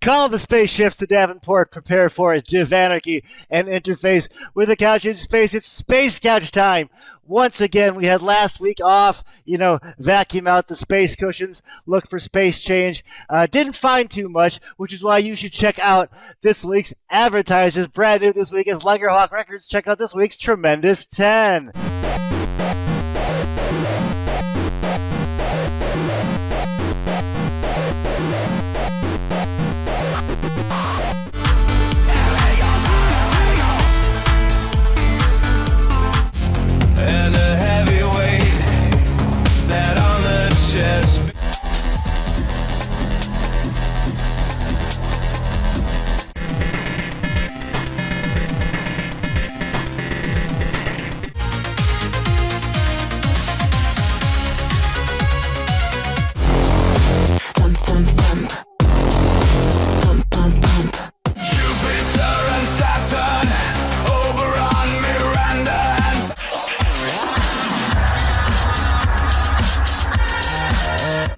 Call the spaceships to Davenport, prepare for a divanarchy, and interface with a couch in space. It's Space Couch time. Once again, we had last week off, vacuum out the space cushions, look for space change. Didn't find too much, which is why you should check out this week's advertisers. Brand new this week is Langerhawk Records. Check out this week's Tremendous 10. And a heavyweight sat on the chest. Jupiter and Saturn over on Miranda.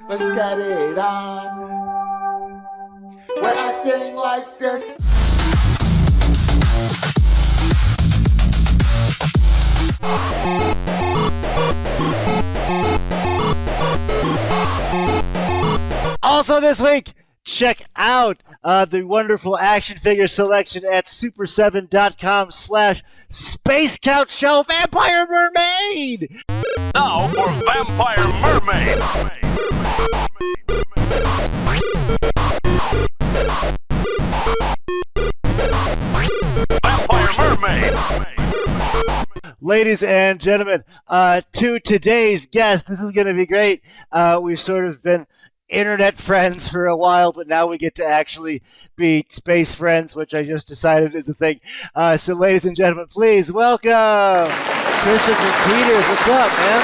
Let's get it on. We're acting like this. Also this week, check out the wonderful action figure selection at super7.com/Space Couch Show Vampire Mermaid. Now for Vampire Mermaid. Vampire Mermaid. Ladies and gentlemen, to today's guest, this is going to be great. We've sort of been internet friends for a while, but now we get to actually be space friends, which I just decided is a thing. So ladies and gentlemen, please welcome Christopher Peters. What's up, man?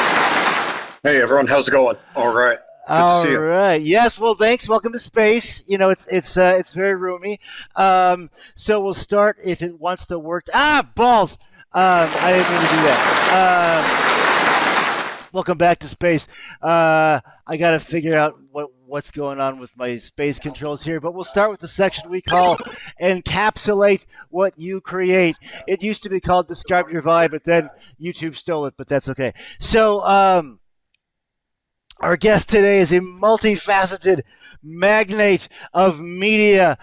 Hey everyone, how's it going? All right. Good to see you. All right. Yes. Well, thanks. Welcome to space. It's very roomy. So we'll start if it wants to work. Balls. I didn't mean to do that. Welcome back to space. I got to figure out what's going on with my space controls here, but we'll start with the section we call Encapsulate What You Create. It used to be called Describe Your Vibe, but then YouTube stole it, but that's okay. So, our guest today is a multifaceted magnate of media.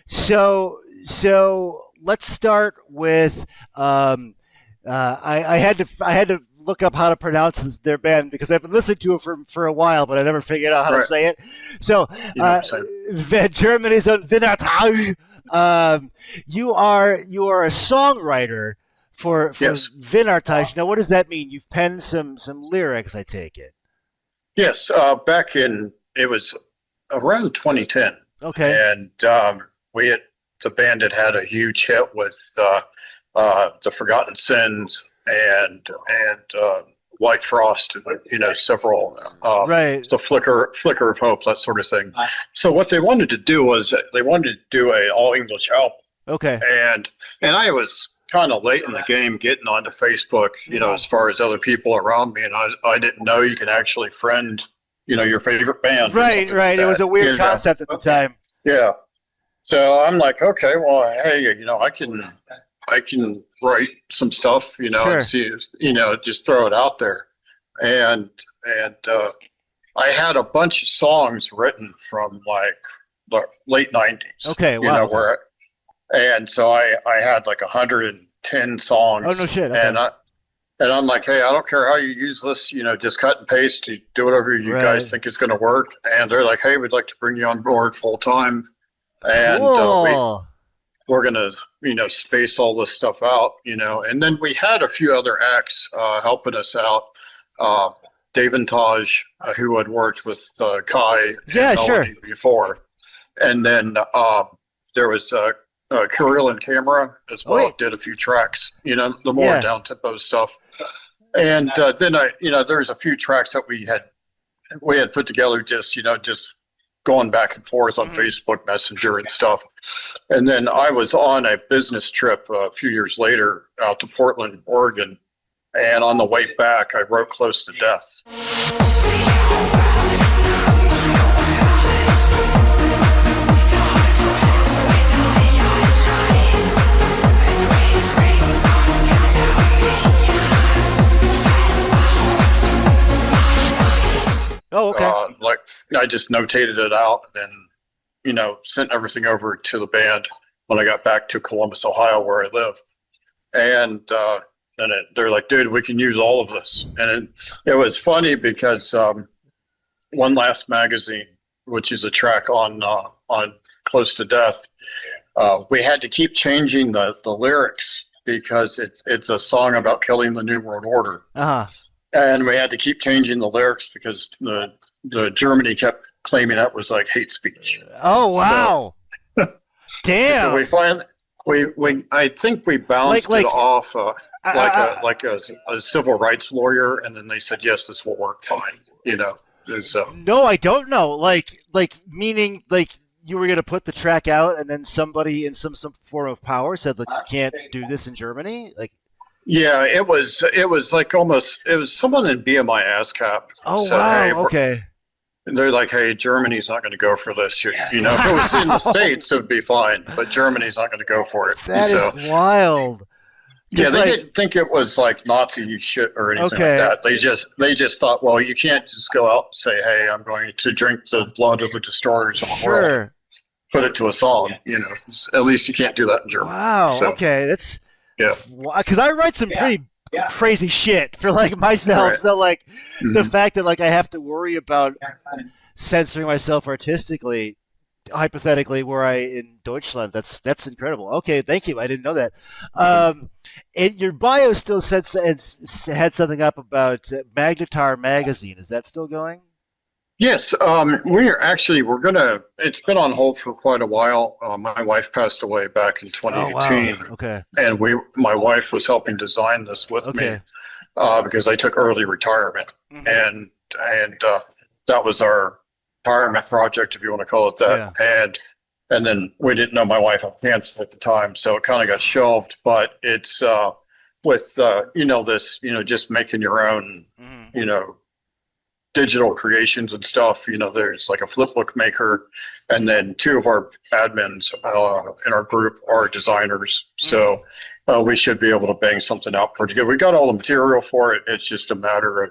So let's start with I had to look up how to pronounce their band because I've been listening to it for a while, but I never figured out how to say it. So Germany's own WYNARDTAGE. You are a songwriter for Yes. WYNARDTAGE. Now, what does that mean? You've penned some lyrics, I take it. Yes, it was around 2010. Okay. And the band had a huge hit with the Forgotten Sins and White Frost, several Right. the Flicker of Hope, that sort of thing. So what they wanted to do was they wanted to do a all English album. Okay. And I was kind of late in the game getting onto Facebook, as far as other people around me, and I didn't know you could actually friend, your favorite band. Right. Like It was a weird concept at the time. Yeah. So I'm like, okay, well, hey, I can write some stuff, Sure. and see, just throw it out there. And I had a bunch of songs written from like the late 90s. Okay, wow. And so I had like 110 songs. Oh, no shit. Okay. And I'm like, hey, I don't care how you use this, just cut and paste, you do whatever you guys think is going to work. And they're like, hey, we'd like to bring you on board full time. And Cool. we're going to, space all this stuff out, And then we had a few other acts helping us out. WYNARDTAGE, who had worked with Kai Yeah, and sure. Melanie before. And then there was Kirill and Camera as well. Wait. Did a few tracks, the more down-tempo stuff. And then there's a few tracks that we had put together just going back and forth on Facebook Messenger and stuff. And then I was on a business trip a few years later out to Portland, Oregon. And on the way back, I wrote Close to Death. Oh, okay. Like I just notated it out and sent everything over to the band when I got back to Columbus, Ohio, where I live. And they're like, dude, we can use all of this. And it was funny because One Last Magazine, which is a track on Close to Death, we had to keep changing the lyrics because it's a song about killing the New World Order. Uh-huh. And we had to keep changing the lyrics because the Germany kept claiming that was like hate speech. Oh, wow. So, damn. So we finally, I think we bounced it off like a civil rights lawyer, and then they said, yes, this will work fine. So. No, I don't know. Like meaning like you were gonna put the track out, and then somebody in some form of power said like you can't do this in Germany. Like, yeah, it was like almost it was someone in BMI ASCAP. oh said, wow, hey, okay. They're like, hey, Germany's not going to go for this. If it was in the States, it would be fine, but Germany's not going to go for it. That is wild. Yeah, they didn't think it was like Nazi shit or anything like that. They just thought, well, you can't just go out and say, hey, I'm going to drink the blood of the destroyers of the world. Put it to a song. At least you can't do that in Germany. Wow. So, okay, that's because yeah. I write some pretty crazy shit for like myself. Right. So like the fact that like I have to worry about censoring myself artistically, hypothetically, were I in Deutschland, that's incredible. Okay, thank you. I didn't know that. And your bio still had something up about Magnate magazine. Is that still going? Yes, we're gonna. It's been on hold for quite a while. My wife passed away back in 2018. Oh, wow. Okay. And my wife was helping design this with me because I took early retirement, and that was our retirement project, if you want to call it that. Yeah. And then we didn't know my wife had cancer at the time, so it kind of got shelved. But it's with this, just making your own, digital creations and stuff. There's like a flipbook maker, and then two of our admins in our group are designers. So we should be able to bang something out pretty good. We got all the material for it. It's just a matter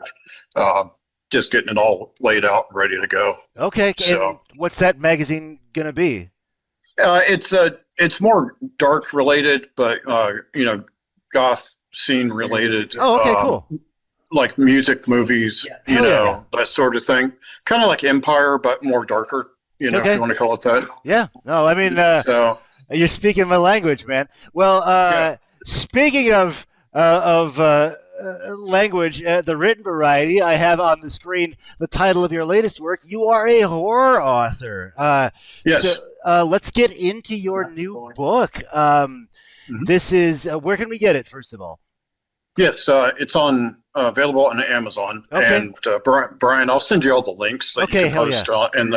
of just getting it all laid out and ready to go. Okay. So, and what's that magazine gonna be? It's more dark related, but goth scene related. Oh, okay, cool. Like music, movies, that sort of thing. Kind of like Empire, but more darker, if you want to call it that. Yeah. No, I mean, you're speaking my language, man. Well, speaking of language, the written variety, I have on the screen the title of your latest work. You are a horror author. Yes. So let's get into your new book. This is, where can we get it, first of all? Yes, it's available on Amazon. Okay. And Brian, I'll send you all the links that you can post in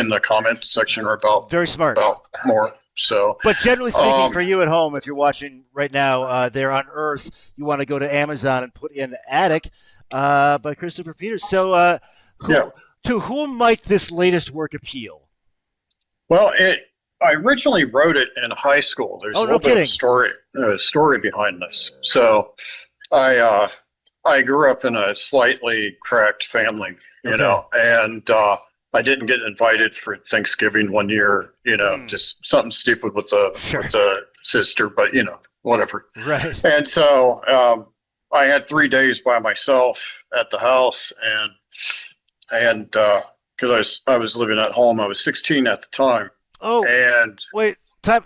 the comment section or about very smart about more. So, but generally speaking, for you at home, if you're watching right now, there on Earth, you want to go to Amazon and put in Attic by Christopher Peters. So, to whom might this latest work appeal? Well, I originally wrote it in high school. There's a little bit of story behind this. So, I grew up in a slightly cracked family, and I didn't get invited for Thanksgiving one year, just something stupid with the sister, but whatever. Right. And so I had 3 days by myself at the house, and because I was living at home, I was 16 at the time. Oh. And wait, time.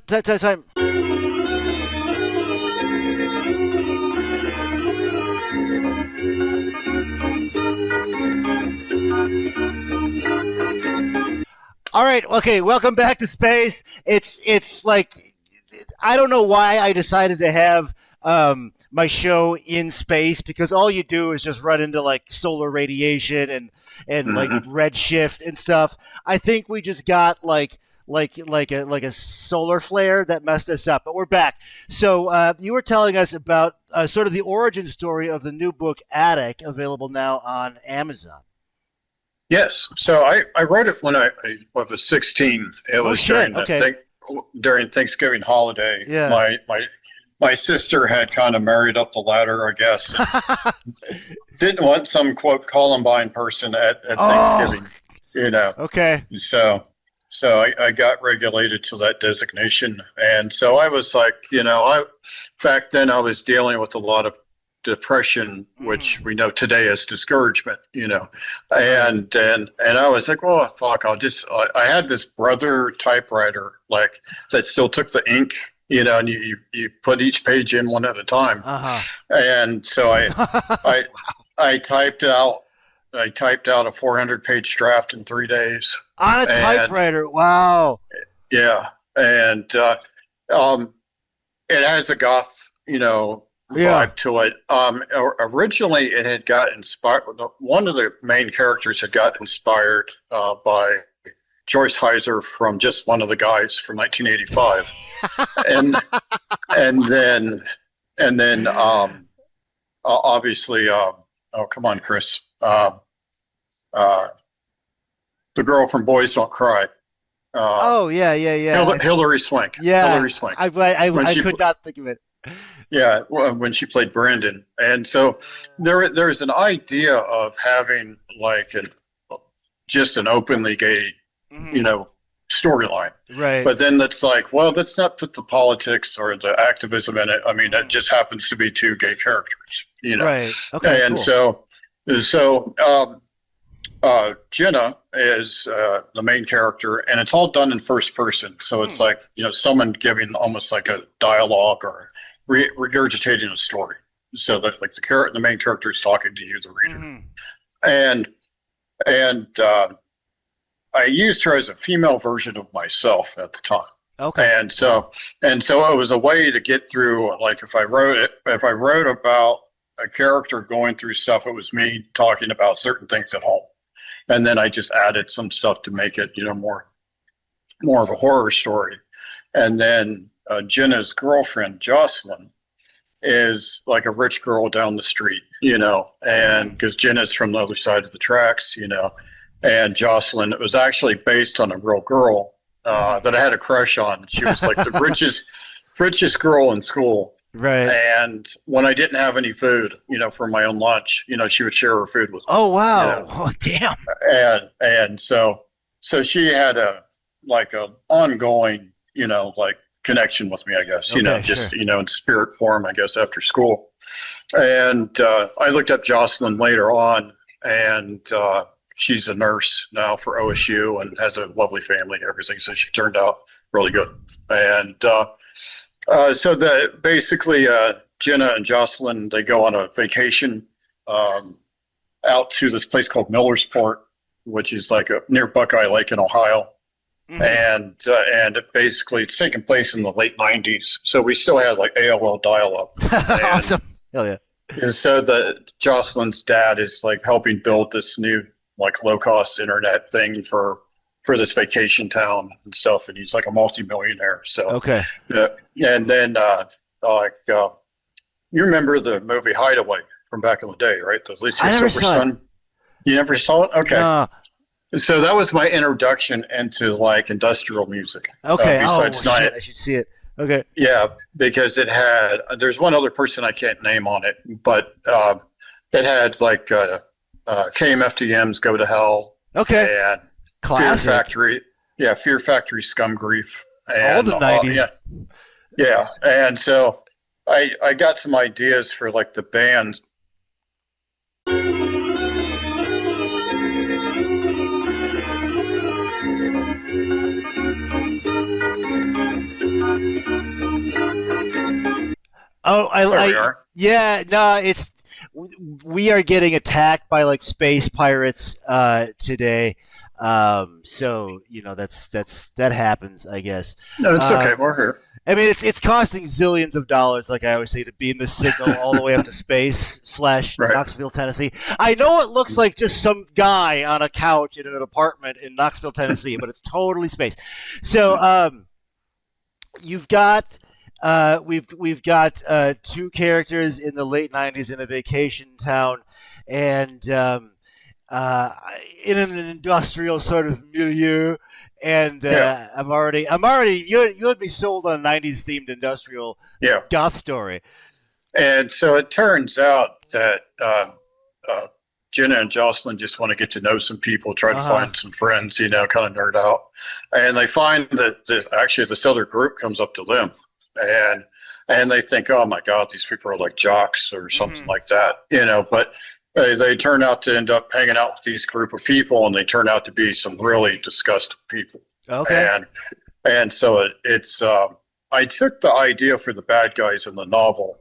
All right. Okay. Welcome back to space. It's like, I don't know why I decided to have my show in space, because all you do is just run into like solar radiation and like redshift and stuff. I think we just got like a solar flare that messed us up, but we're back. So you were telling us about sort of the origin story of the new book Attic, available now on Amazon. Yes. So I wrote it when I was 16. It was during Thanksgiving holiday. Yeah. my sister had kind of married up the ladder, I guess. Didn't want some quote Columbine person at Thanksgiving, Okay. So I got regulated to that designation, and so I was like, back then I was dealing with a lot of depression, which we know today as discouragement, and I was like, well, fuck, I had this brother typewriter like that still took the ink, and you put each page in one at a time, and so I typed out a 400-page draft in 3 days on a typewriter. Wow. Yeah, and it has a goth, vibe to it. Originally, it had got inspired. One of the main characters had got inspired by Joyce Heiser from Just One of the Guys from 1985, and then obviously, oh come on, Chris, the girl from Boys Don't Cry. Hilary Swank. Yeah, Hilary Swank. I could not think of it. Yeah, when she played Brandon, and so there's an idea of having like just an openly gay, storyline. Right. But then that's like, well, let's not put the politics or the activism in it. I mean, it just happens to be two gay characters, Right. Okay. And cool. so Jenna is the main character, and it's all done in first person. So it's like, someone giving almost like a dialogue or regurgitating a story. So that like the main character is talking to you, the reader. And I used her as a female version of myself at the time. Okay. And so it was a way to get through, like if I wrote about a character going through stuff, it was me talking about certain things at home. And then I just added some stuff to make it, more of a horror story. And then Jenna's girlfriend, Jocelyn, is like a rich girl down the street, and because Jenna's from the other side of the tracks, and Jocelyn, it was actually based on a real girl that I had a crush on. She was like the richest girl in school. Right. And when I didn't have any food, for my own lunch, she would share her food with me. Oh, wow. Oh, damn. And so she had a ongoing, connection with me, I guess, in spirit form, I guess, after school. And I looked up Jocelyn later on, and she's a nurse now for OSU and has a lovely family and everything. So she turned out really good. And so that basically Jenna and Jocelyn, they go on a vacation out to this place called Millersport, which is like near Buckeye Lake in Ohio. And basically it's taking place in the late 90s. So we still had like AOL dial-up. Awesome. Hell yeah. And so Jocelyn's dad is like helping build this new like low-cost internet thing for this vacation town and stuff, and he's like a multi-millionaire. So okay. And then you remember the movie Hideaway from back in the day, right? The Alicia Silverstone. You never saw it? Okay. No. So that was my introduction into like industrial music. Okay. Besides shit, I should see it. Okay. Yeah, because there's one other person I can't name on it, but it had like KMFDM's Go to Hell. Okay. And classic. Fear Factory, Scum Grief. And, all the 90s. Yeah. And so I got some ideas for like the bands. We are getting attacked by like space pirates today. So that happens, I guess. No, it's okay. We're here. I mean, it's costing zillions of dollars, like I always say, to beam this signal all the way up to space / Knoxville, Tennessee. I know it looks like just some guy on a couch in an apartment in Knoxville, Tennessee, but it's totally space. So you've got we've got two characters in the late 90s in a vacation town, and in an industrial sort of milieu, and I'm already you had me sold on a '90s themed industrial goth story. And so it turns out that Jenna and Jocelyn just want to get to know some people, try to find some friends, kind of nerd out. And they find that actually this other group comes up to them, and they think, oh my God, these people are like jocks or something like that, but they turn out to end up hanging out with these group of people, and they turn out to be some really disgusting people. Okay. And so it's I took the idea for the bad guys in the novel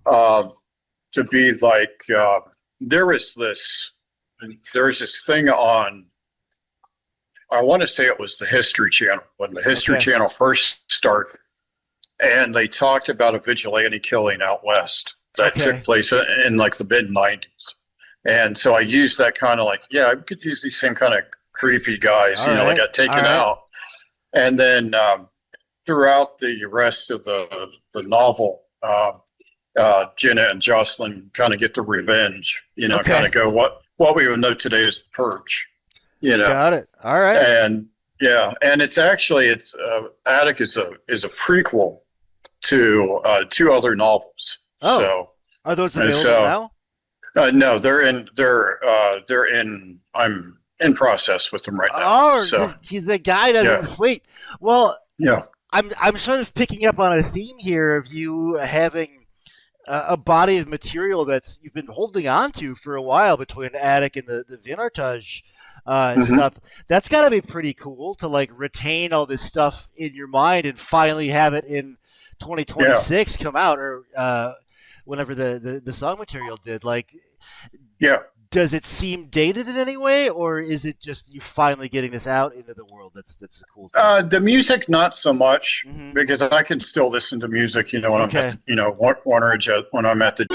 to be like, there was this thing on, I want to say it was the History Channel, when the History Channel first started, and they talked about a vigilante killing out west that took place in like the mid-90s. And so I used that kind of like, I could use these same kind of creepy guys, that got taken out. And then throughout the rest of the novel, Jenna and Jocelyn kind of get the revenge, kind of go what we would know today as the Purge, Got it. All right. And and it's Attic is a prequel to two other novels. Oh, so are those available now? No, they're in. I'm in process with them right now. Oh, so the guy doesn't sleep. Well, I'm sort of picking up on a theme here of you having a body of material that's you've been holding on to for a while between Attic and the WYNARDTAGE stuff. That's got to be pretty cool to like retain all this stuff in your mind and finally have it in 2026 come out, or whenever the song material did. Like, does it seem dated in any way, or is it just you finally getting this out into the world? That's a cool thing. The music, not so much, because I can still listen to music, when I'm at, WYNARDTAGE, when I'm at the.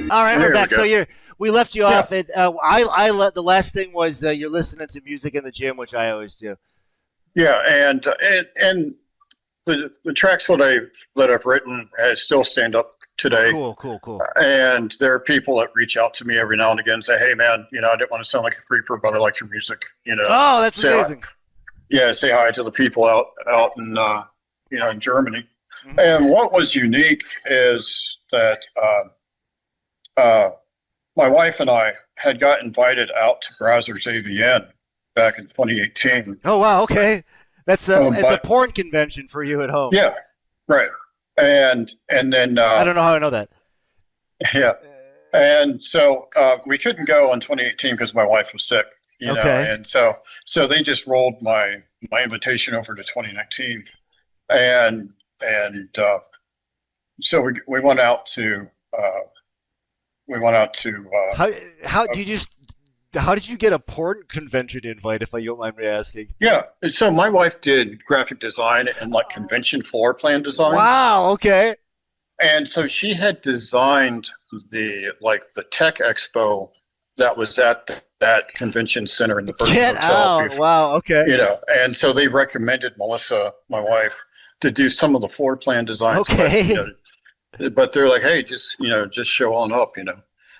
All right, we're back. So we left you off at the last thing was you're listening to music in the gym, which I always do. Yeah, and the tracks that I've written still stand up today. Cool. And there are people that reach out to me every now and again and say, "Hey, man, I didn't want to sound like a creeper, but I like your music." Oh, that's amazing. Say hi to the people out in in Germany. And what was unique is that my wife and I had got invited out to Brazzers AVN back in 2018. Oh wow, okay, it's a porn convention for you at home. Yeah, right. And then I don't know how I know that. Yeah, and so we couldn't go in 2018 because my wife was sick. And so they just rolled my invitation over to 2019, and so we went out to. How did you get a porn convention invite, if you don't mind me asking? Yeah, so my wife did graphic design and like convention floor plan design. Wow, okay. And so she had designed the tech expo that was at that convention center in the first Get out! Before, wow, okay. And so they recommended Melissa, my wife, to do some of the floor plan designs. Okay. But they're like, hey, just show on up,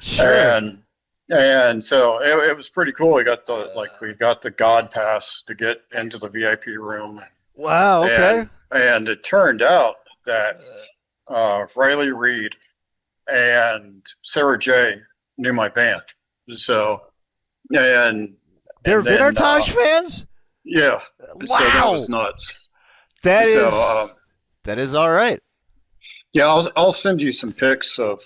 Sure. And so it was pretty cool. We got the God pass to get into the VIP room. Wow. Okay. And it turned out that Riley Reid and Sarah J knew my band. So they're WYNARDTAGE fans. Yeah. Wow. So that was nuts. That is all right. Yeah, I'll send you some pics of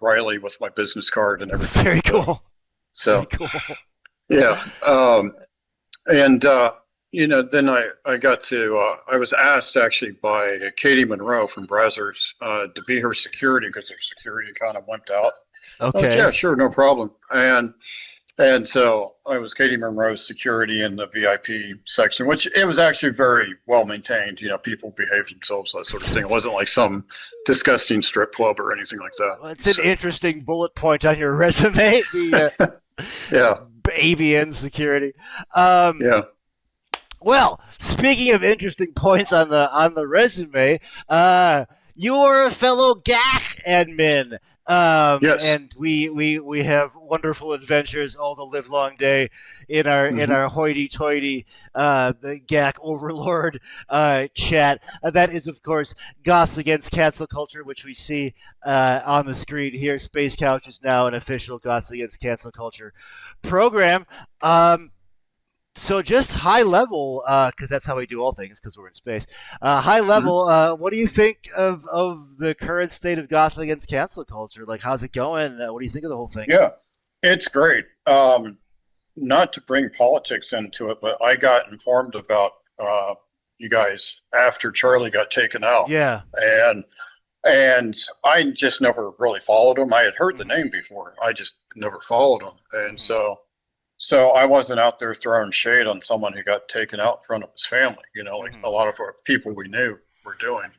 Riley with my business card and everything. Very cool. So, Very cool. Yeah. Then I got to, I was asked actually by Katie Monroe from Brazzers to be her security because their security kind of wimped out. Okay. Yeah, sure, no problem. And so I was Katie Monroe's security in the VIP section, which it was actually very well maintained. People behaved themselves, that sort of thing. It wasn't like some disgusting strip club or anything like that. Well, it's an interesting bullet point on your resume. The yeah, AVN security. Yeah. Well, speaking of interesting points on the resume, you are a fellow GAC admin. Yes. And we have wonderful adventures all the live long day in our hoity-toity GAC overlord chat. That is, of course, Goths Against Cancel Culture, which we see on the screen here. Space Couch is now an official Goths Against Cancel Culture program. So just high level, because that's how we do all things, because we're in space. High level, what do you think of the current state of Goths Against Cancel Culture? Like, how's it going? What do you think of the whole thing? Yeah, it's great. Not to bring politics into it, but I got informed about you guys after Charlie got taken out. Yeah. And I just never really followed him. I had heard the name before. I just never followed him. And so I wasn't out there throwing shade on someone who got taken out in front of his family, like a lot of our people we knew were doing.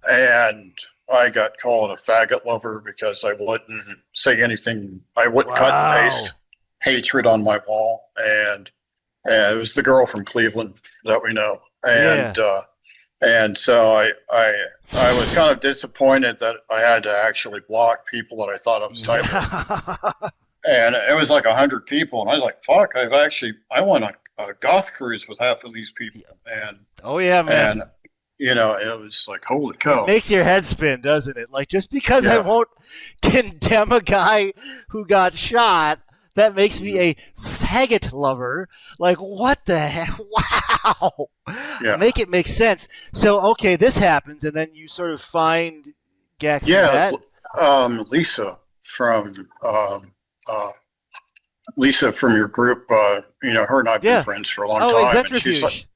And I got called a faggot lover because I wouldn't say anything. I wouldn't cut and paste hatred on my wall. And it was the girl from Cleveland that we know. And so I was kind of disappointed that I had to actually block people that I thought I was typing. And it was like 100 people, and I was like, "Fuck! I went on a goth cruise with half of these people." And oh yeah, man. And it was like, holy cow! It makes your head spin, doesn't it? Like, just because I won't condemn a guy who got shot, that makes me a faggot lover. Like, what the heck? Wow! Yeah. Make it make sense. So, okay, this happens, and then you sort of find Gak. Lisa from. Lisa from your group, her and I have been friends for a long time. Oh, Centrifuge. Like,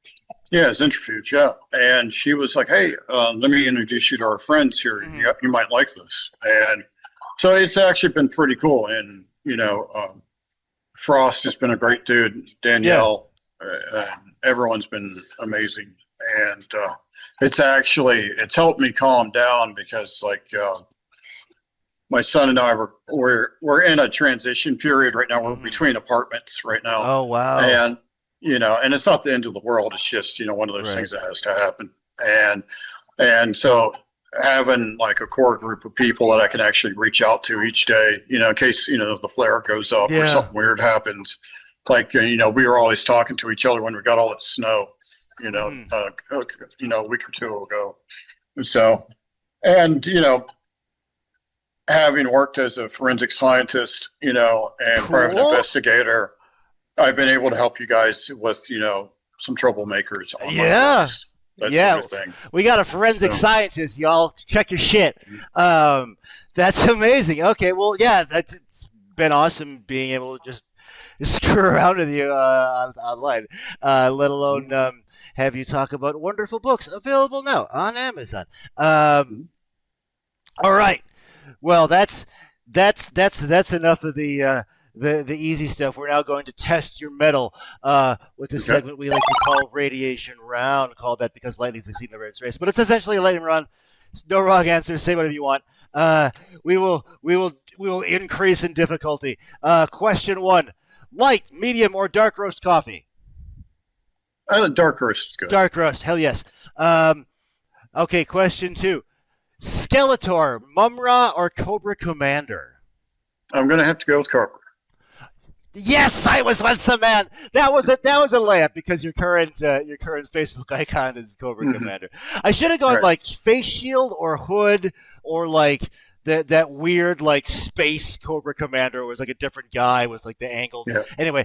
Centrifuge, yeah. And she was like, hey, let me introduce you to our friends here. You might like this. And so it's actually been pretty cool. And, Frost has been a great dude. Danielle, everyone's been amazing. And it's helped me calm down because, my son and I we're in a transition period right now. We're between apartments right now. Oh wow! And and it's not the end of the world. It's just one of those things that has to happen. And so having like a core group of people that I can actually reach out to each day, in case the flare goes up or something weird happens. Like we were always talking to each other when we got all that snow. A week or two ago. So having worked as a forensic scientist, and private investigator, I've been able to help you guys with, some troublemakers. On my list, that sort of thing. We got a forensic scientist, y'all. Check your shit. That's amazing. Okay, well, it's been awesome being able to just screw around with you online, let alone have you talk about wonderful books available now on Amazon. All right. Well, that's enough of the easy stuff. We're now going to test your metal with a segment we like to call Radiation Round. Call that because lightning's exceeding the race, but it's essentially a lightning round. No wrong answer. Say whatever you want. We will increase in difficulty. Question 1: light, medium, or dark roast coffee? Dark roast is good. Dark roast, hell yes. Okay, question 2. Skeletor, Mumra, or Cobra Commander? I'm gonna have to go with Cobra. Yes, I was once a man. That was a layup because your current Facebook icon is Cobra Commander. I should have gone like face shield or hood or like that weird like space Cobra Commander was like a different guy with like the angled. Yeah. Anyway,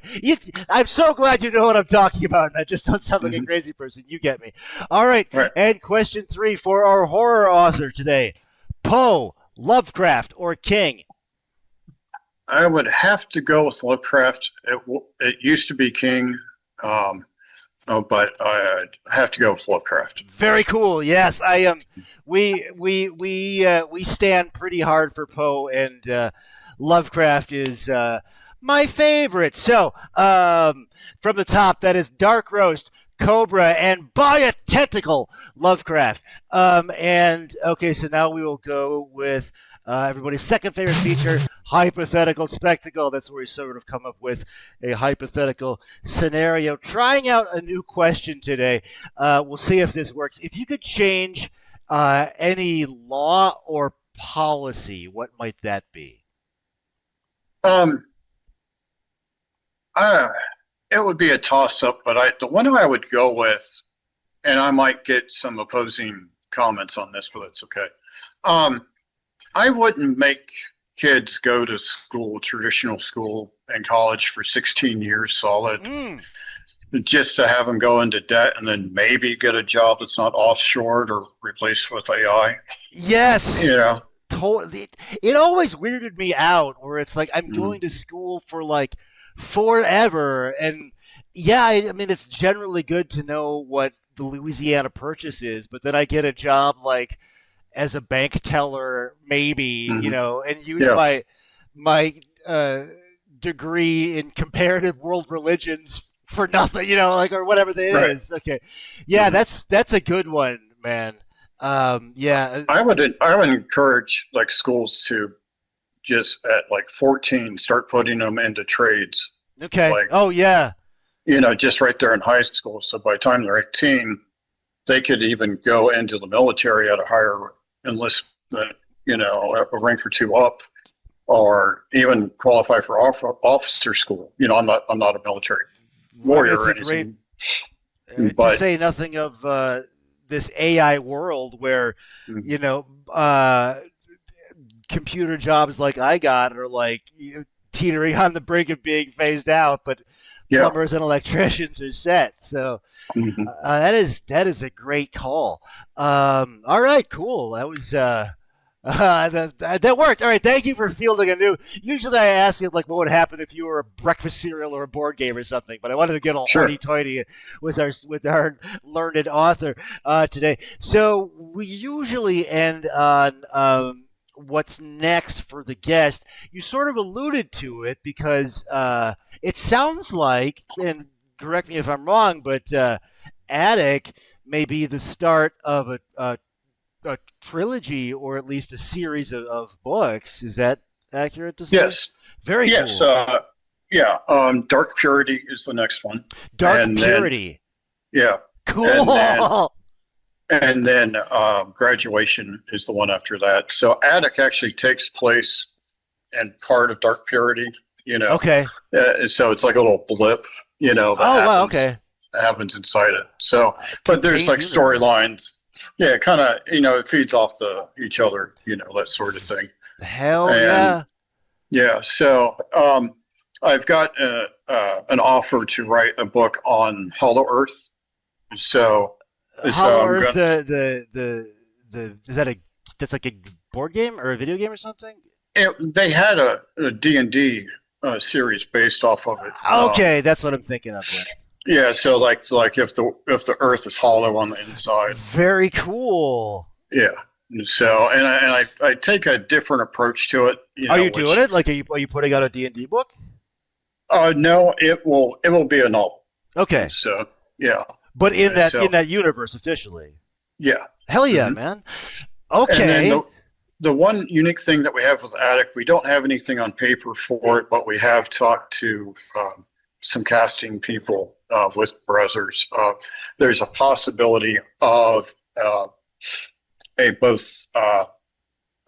I'm so glad you know what I'm talking about, and I just don't sound like a crazy person. You get me. All right. And question 3 for our horror author today: Poe, Lovecraft, or King? I would have to go with Lovecraft. It used to be King. But I have to go with Lovecraft. Very cool. Yes, I am. We stand pretty hard for Poe, and Lovecraft is my favorite. So from the top, that is Dark Roast, Cobra, and by a tentacle, Lovecraft. And okay, so now we will go with everybody's second favorite feature, hypothetical spectacle. That's where we sort of come up with a hypothetical scenario. Trying out a new question today. We'll see if this works. If you could change any law or policy, what might that be? It would be a toss-up, but the one I would go with, and I might get some opposing comments on this, but that's okay. I wouldn't make kids go to school, traditional school and college for 16 years solid, just to have them go into debt and then maybe get a job that's not offshored or replaced with AI. Yes. You know, Totally. It always weirded me out where it's like I'm going to school for like forever, and yeah, I mean it's generally good to know what the Louisiana Purchase is, but then I get a job like as a bank teller, maybe, you know, and use my degree in comparative world religions for nothing, you know, like or whatever that is. Okay, yeah, that's a good one, man. Yeah, I would encourage like schools to just at like 14 start putting them into trades. Okay. Like, oh yeah. You know, just right there in high school. So by the time they're 18, they could even go into the military at a higher enlistment, you know, a rank or two up, or even qualify for officer school. You know, I'm not a military warrior or anything. To say nothing of this AI world where, you know, computer jobs like I got are like teetering on the brink of being phased out, but plumbers and electricians are set. So that is a great call. All right, cool. That was that worked. All right, thank you for fielding a new. Usually I ask you like what would happen if you were a breakfast cereal or a board game or something, but I wanted to get all hoity-toity with our learned author today. So we usually end on what's next for the guest. You sort of alluded to it because it sounds like, and correct me if I'm wrong, but Attic may be the start of a trilogy or at least a series of books. Is that accurate to say? Yes. Very cool. Dark Purity is the next one. Dark Purity. Cool. And then Graduation is the one after that. So Attic actually takes place and part of Dark Purity, you know. Okay. So it's like a little blip, you know. That happens inside it. So, but there's like storylines. Yeah, kind of, you know, it feeds off each other, you know, that sort of thing. Hell yeah. Yeah. So I've got an offer to write a book on Hollow Earth. So Hollow Earth, that's like a board game or a video game or something? They had a D&D series based off of it. Okay, that's what I'm thinking of. Then. Yeah, so like if the Earth is hollow on the inside. Very cool. Yeah. So and I take a different approach to it. Are you doing it? Like, are you putting out a D&D book? No, it will be a novel. Okay. So yeah. But in that universe officially. Yeah. Hell yeah, man. Okay. And the one unique thing that we have with Attic, we don't have anything on paper for it, but we have talked to some casting people with browsers. There's a possibility of I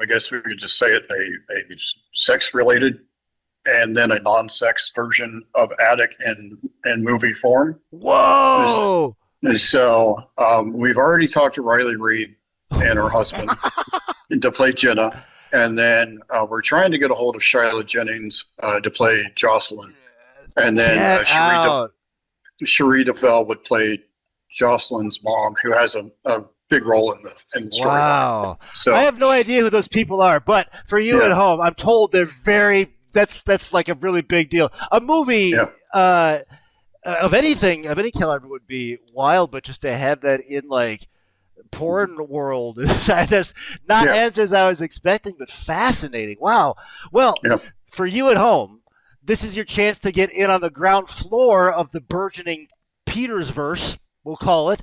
guess we could just say it, a sex-related and then a non-sex version of Attic in movie form. Whoa! So we've already talked to Riley Reid and her husband to play Jenna, and then we're trying to get a hold of Shyla Jennings to play Jocelyn, and then Cherie DeVille would play Jocelyn's mom, who has a big role in the story. Wow! So I have no idea who those people are, but for you at home, I'm told they're very. That's like a really big deal. A movie of any caliber would be wild, but just to have that in like porn world that's not answers I was expecting, but fascinating. Wow. Well, for you at home, this is your chance to get in on the ground floor of the burgeoning Petersverse, we'll call it.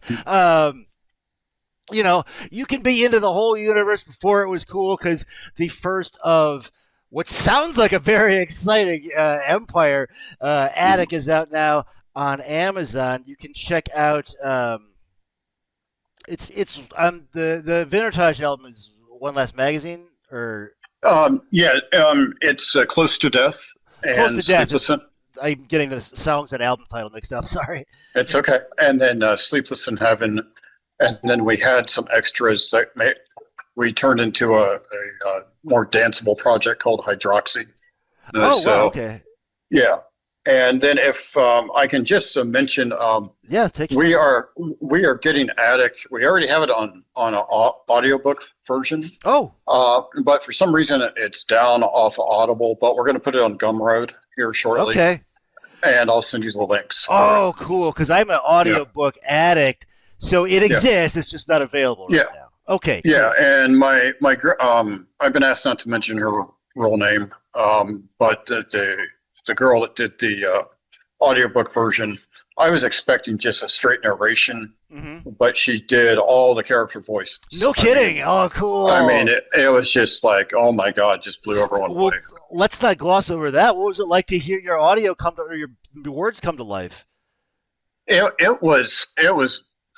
You know, you can be into the whole universe before it was cool because the first of what sounds like a very exciting empire. Attic is out now on Amazon. You can check out. The WYNARDTAGE album is One Last Magazine or It's Close to Death Close and to Death. Sleepless. I'm getting the songs and album title mixed up. Sorry. It's okay. And then Sleepless in Heaven, and then we had some extras that we turned into a more danceable project called Hydroxy. Wow. Okay. Yeah. And then if I can just mention, take we are getting Attic. We already have it on an audiobook version. Oh. But for some reason it's down off Audible. But we're going to put it on Gumroad here shortly. Okay. And I'll send you the links. Oh, cool! Because I'm an audiobook addict, so it exists. It's just not available right now. Okay. Yeah, cool. And my I've been asked not to mention her real name, but the girl that did the audiobook version, I was expecting just a straight narration, but she did all the character voices. No kidding. Oh, cool. I mean, it was just like, oh my God, just blew everyone away. Let's not gloss over that. What was it like to hear your audio or your words come to life? It was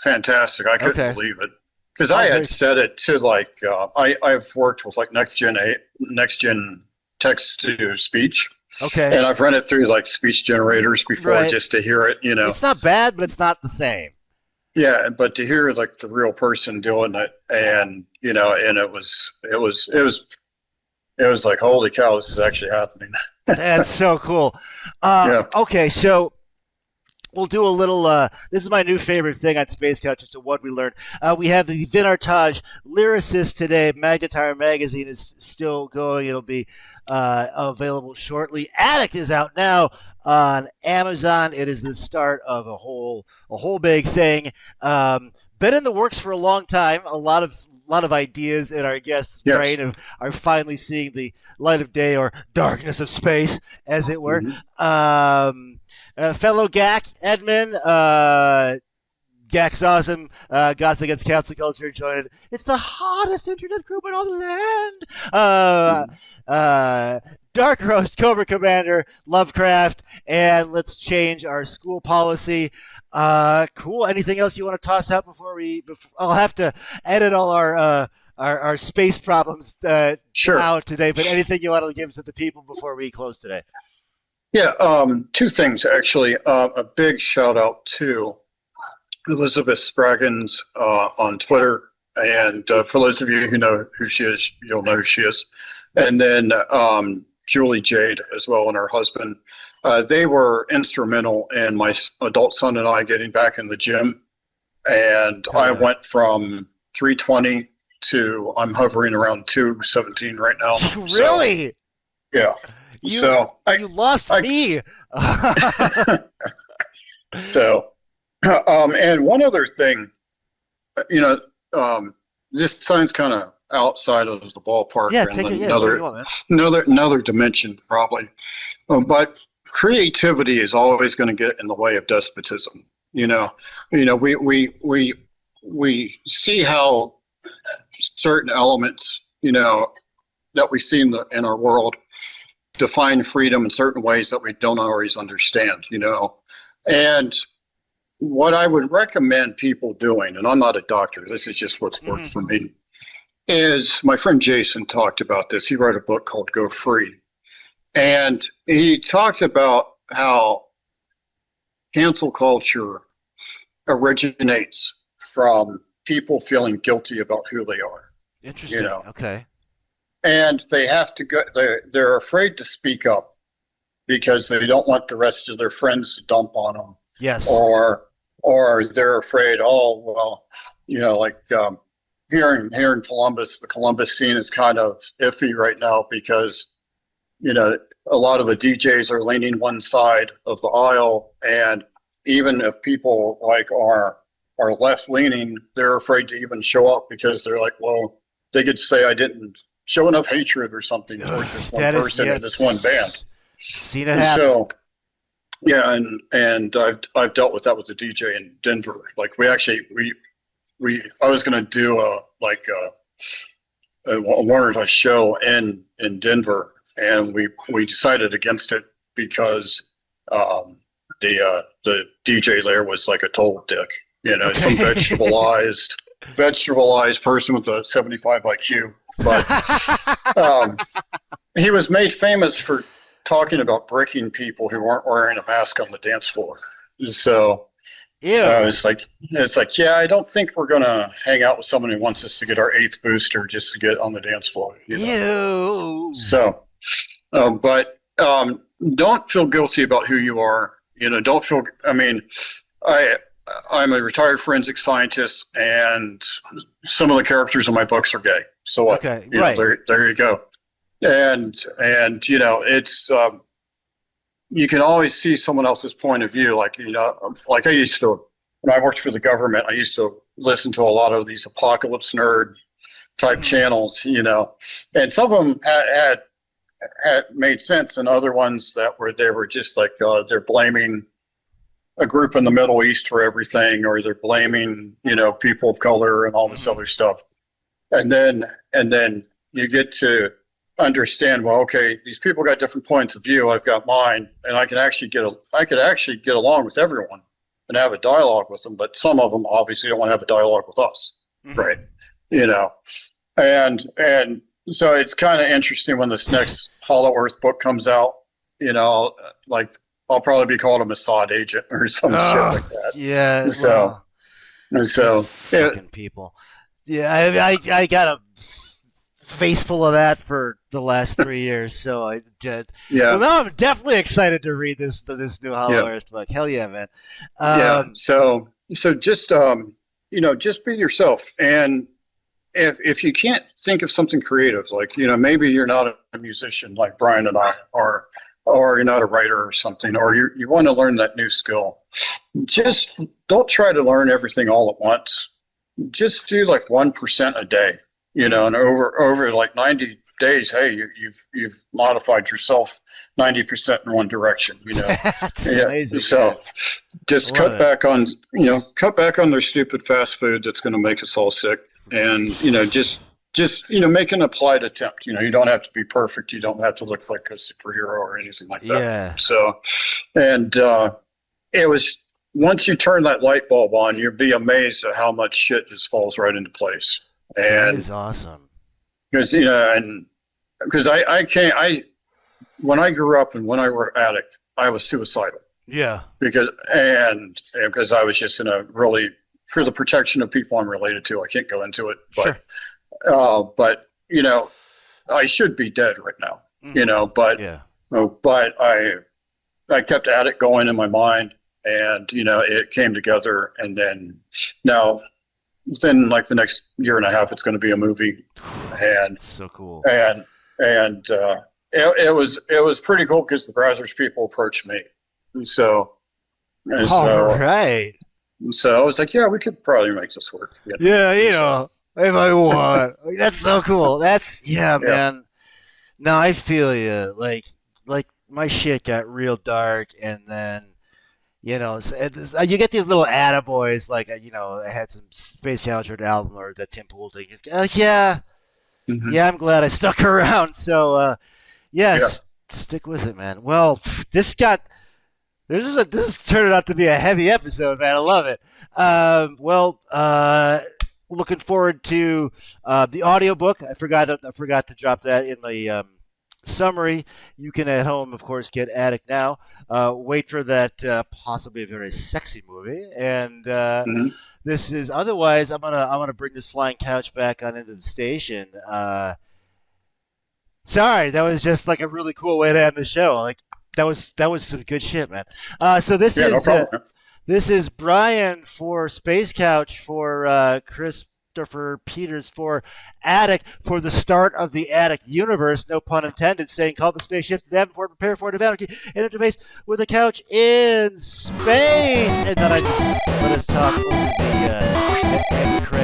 fantastic. I couldn't believe it. Because I had set it to like, I've worked with like next gen text to speech. Okay. And I've run it through like speech generators before just to hear it, It's not bad, but it's not the same. Yeah, but to hear like the real person doing it, and and it was like, holy cow, this is actually happening. That's so cool. Okay, so we'll do a little. This is my new favorite thing on Space Couch. It's a What We Learned. We have the WYNARDTAGE lyricist today. Magnate magazine is still going. It'll be available shortly. Attic is out now on Amazon. It is the start of a whole big thing. Been in the works for a long time. A lot of ideas in our guest's brain are finally seeing the light of day or darkness of space, as it were. Fellow GAC, Edmund, GAC's awesome. Gods Against Cancel Culture joined. It's the hottest internet group in all the land. Dark Roast, Cobra Commander, Lovecraft, and let's change our school policy. Cool. Anything else you want to toss out before I'll have to edit all our space problems out today, but anything you want to give to the people before we close today? Yeah, two things actually. A big shout out to Elizabeth Spraggins on Twitter, and for those of you who know who she is, you'll know who she is. And then Julie Jade as well, and her husband. They were instrumental in my adult son and I getting back in the gym, and I went from 320 to I'm hovering around 217 right now. Really? So, yeah. You lost me. So, and one other thing, this sounds kind of outside of the ballpark. Yeah, take it. Another dimension probably, but creativity is always going to get in the way of despotism. We see how certain elements, that we see in our world define freedom in certain ways that we don't always understand, And what I would recommend people doing, and I'm not a doctor, this is just what's worked for me, is my friend Jason talked about this. He wrote a book called Go Free. And he talked about how cancel culture originates from people feeling guilty about who they are. Interesting. Okay. And they have to go, they're afraid to speak up because they don't want the rest of their friends to dump on them. Yes. Or they're afraid, here in Columbus, the Columbus scene is kind of iffy right now because, a lot of the DJs are leaning one side of the aisle, and even if people are left leaning, they're afraid to even show up because they're like, well, they could say I didn't show enough hatred or something towards this one person or this one band. Seen it happen. So, yeah, and I've dealt with that with the DJ in Denver. Like I was going to do a WYNARDTAGE show in Denver and we decided against it because the DJ there was like a total dick. Some vegetabilized person with a 75 IQ. But he was made famous for talking about bricking people who weren't wearing a mask on the dance floor. So it's like, yeah, I don't think we're going to hang out with someone who wants us to get our 8th booster just to get on the dance floor. Ew. So, but don't feel guilty about who you are. Don't feel, I'm a retired forensic scientist, and some of the characters in my books are gay. So what? Okay, right. There you go. And it's you can always see someone else's point of view. Like I used to, when I worked for the government, I used to listen to a lot of these apocalypse nerd type channels. And some of them had made sense, and other ones they were just like they're blaming a group in the Middle East for everything, or they're blaming people of color and all this other stuff. And then you get to understand, well, okay, these people got different points of view. I've got mine, and I could actually get along with everyone and have a dialogue with them. But some of them obviously don't want to have a dialogue with us, right? And so it's kind of interesting when this next Hollow Earth book comes out. Like I'll probably be called a Mossad agent or some shit like that. Yeah. So fucking people. Yeah, I got a face full of that for the last 3 years. So I did. Yeah. Well, now I'm definitely excited to read this new Hollow Earth book. Hell yeah, man. So just just be yourself. And if you can't think of something creative, like maybe you're not a musician like Brian and I are, or you're not a writer or something, or you want to learn that new skill, just don't try to learn everything all at once. Just do like 1% a day, and over like 90 days, hey, you've modified yourself 90% in one direction, That's amazing. So just cut back on their stupid fast food that's going to make us all sick, and just make an applied attempt. You don't have to be perfect. You don't have to look like a superhero or anything like that. Yeah. So, and it was, once you turn that light bulb on, you'll be amazed at how much shit just falls right into place. And that is awesome. Because when I grew up and when I were an addict, I was suicidal. Yeah. Because I was just in a really, for the protection of people I'm related to, I can't go into it. But, sure. But I should be dead right now. But I kept at it going in my mind, and it came together, and then now within like the next year and a half, it's going to be a movie, and so cool. And it was pretty cool because the Brazzers people approached me, so right. So I was like, yeah, we could probably make this work. Yeah, if I want. That's so cool. That's man. No, I feel you. Like my shit got real dark, and then you get these little attaboys, like I had some Space Cowboy album or the Tim Pool thing. Yeah, I'm glad I stuck around. So stick with it, man. Well, this turned out to be a heavy episode, man. I love it. Looking forward to the audiobook. I forgot to drop that in the summary. You can at home, of course, get Attic now. Wait for that possibly a very sexy movie. And this is otherwise. I'm gonna bring this flying couch back on into the station. Sorry, that was just like a really cool way to end the show. Like that was some good shit, man. So this is. No problem. This is Brian for Space Couch, for Christopher Peters for Attic, for the start of the Attic universe, no pun intended, saying call the spaceship to Davenport, prepare for Divinity, and interface with a couch in space. And then I just let us talk over the end credits.